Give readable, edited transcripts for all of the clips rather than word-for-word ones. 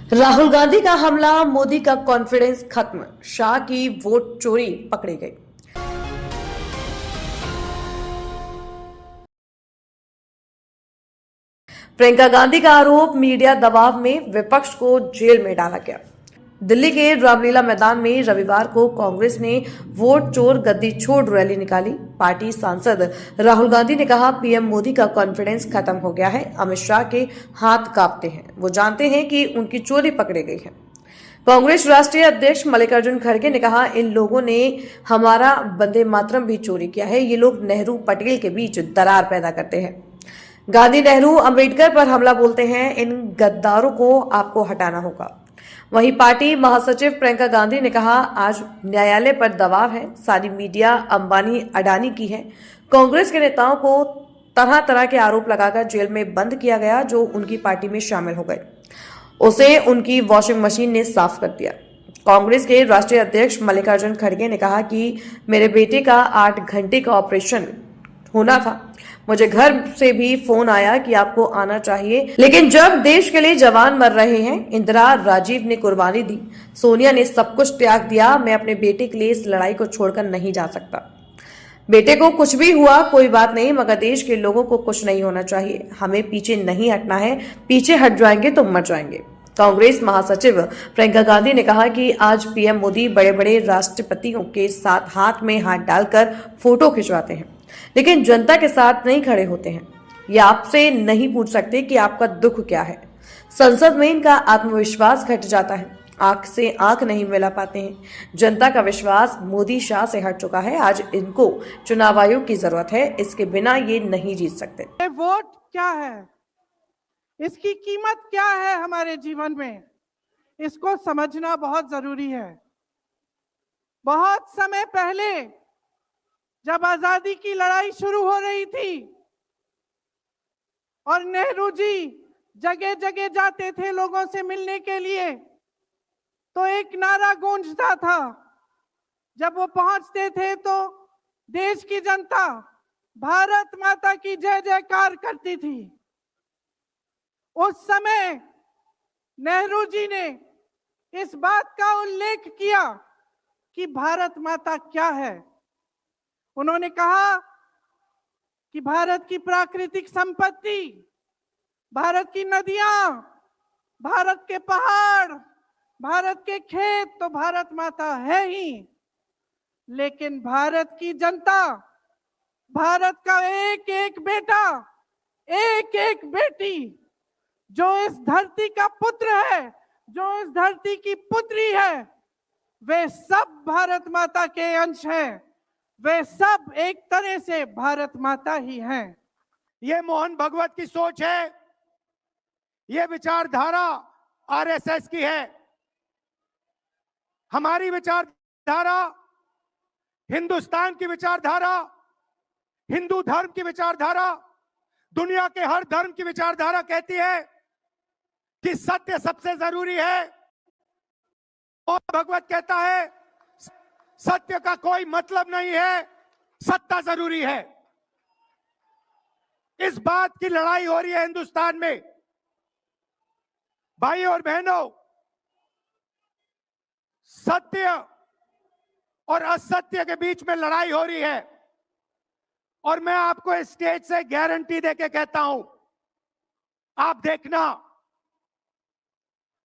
राहुल गांधी का हमला, मोदी का कॉन्फिडेंस खत्म, शाह की वोट चोरी पकड़ी गई। प्रियंका गांधी का आरोप, मीडिया दबाव में विपक्ष को जेल में डाला गया। दिल्ली के रामलीला मैदान में रविवार को कांग्रेस ने वोट चोर गद्दी छोड़ रैली निकाली। पार्टी सांसद राहुल गांधी ने कहा, पीएम मोदी का कॉन्फिडेंस खत्म हो गया है। अमित शाह के हाथ कांपते हैं, वो जानते हैं कि उनकी चोरी पकड़ी गई है। कांग्रेस राष्ट्रीय अध्यक्ष मल्लिकार्जुन खड़गे ने कहा, इन लोगों ने हमारा वंदे मातरम भी चोरी किया है। ये लोग नेहरू पटेल के बीच दरार पैदा करते हैं। गांधी नेहरू अंबेडकर पर हमला बोलते हैं। इन गद्दारों को आपको हटाना होगा। वहीं पार्टी महासचिव प्रियंका गांधी ने कहा, आज न्यायालय पर दबाव है। सारी मीडिया अंबानी अडानी की है। कांग्रेस के नेताओं को तरह तरह के आरोप लगाकर जेल में बंद किया गया, जो उनकी पार्टी में शामिल हो गए। उसे उनकी वॉशिंग मशीन ने साफ कर दिया। कांग्रेस के राष्ट्रीय अध्यक्ष मल्लिकार्जुन खड़गे ने कहा कि मेरे बेटे का 8 घंटे का ऑपरेशन होना था। मुझे घर से भी फोन आया कि आपको आना चाहिए, लेकिन जब देश के लिए जवान मर रहे हैं, इंदिरा, राजीव ने कुर्बानी दी, सोनिया ने सब कुछ त्याग दिया, मैं अपने बेटे के लिए इस लड़ाई को छोड़कर नहीं जा सकता। बेटे को कुछ भी हुआ कोई बात नहीं, मगर देश के लोगों को कुछ नहीं होना चाहिए। हमें पीछे नहीं हटना है, पीछे हट जाएंगे तो मर जाएंगे। कांग्रेस महासचिव प्रियंका गांधी ने कहा कि आज पीएम मोदी बड़े बड़े राष्ट्रपतियों के साथ हाथ में हाथ डालकर फोटो खिंचवाते हैं, लेकिन जनता के साथ नहीं खड़े होते हैं। ये आपसे नहीं पूछ सकते कि आपका दुख क्या है। संसद में इनका आत्मविश्वास घट जाता है, आंख से आंख नहीं मिला पाते हैं। जनता का विश्वास मोदी शाह से हट चुका है। आज इनको चुनाव आयोग की जरूरत है, इसके बिना ये नहीं जीत सकते। वोट क्या है, इसकी कीमत क्या है हमारे जीवन में, इसको समझना बहुत जरूरी है। बहुत समय पहले जब आजादी की लड़ाई शुरू हो रही थी और नेहरू जी जगह जगह जाते थे लोगों से मिलने के लिए, तो एक नारा गूंजता था। जब वो पहुंचते थे तो देश की जनता भारत माता की जय जयकार करती थी। उस समय नेहरू जी ने इस बात का उल्लेख किया कि भारत माता क्या है। उन्होंने कहा कि भारत की प्राकृतिक संपत्ति, भारत की नदियां, भारत के पहाड़, भारत के खेत तो भारत माता है ही, लेकिन भारत की जनता, भारत का एक एक बेटा, एक एक बेटी, जो इस धरती का पुत्र है, जो इस धरती की पुत्री है, वे सब भारत माता के अंश हैं। वे सब एक तरह से भारत माता ही हैं। ये मोहन भगवत की सोच है, ये विचारधारा आरएसएस की है। हमारी विचारधारा हिंदुस्तान की विचारधारा, हिंदू धर्म की विचारधारा, दुनिया के हर धर्म की विचारधारा कहती है कि सत्य सबसे जरूरी है। और भगवत कहता है सत्य का कोई मतलब नहीं है, सत्ता जरूरी है। इस बात की लड़ाई हो रही है हिंदुस्तान में। भाई और बहनों, सत्य और असत्य के बीच में लड़ाई हो रही है, और मैं आपको इस स्टेज से गारंटी देके कहता हूं, आप देखना,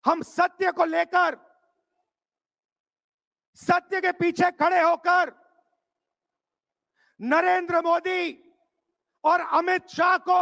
हम सत्य को लेकर, सत्य के पीछे खड़े होकर नरेंद्र मोदी और अमित शाह को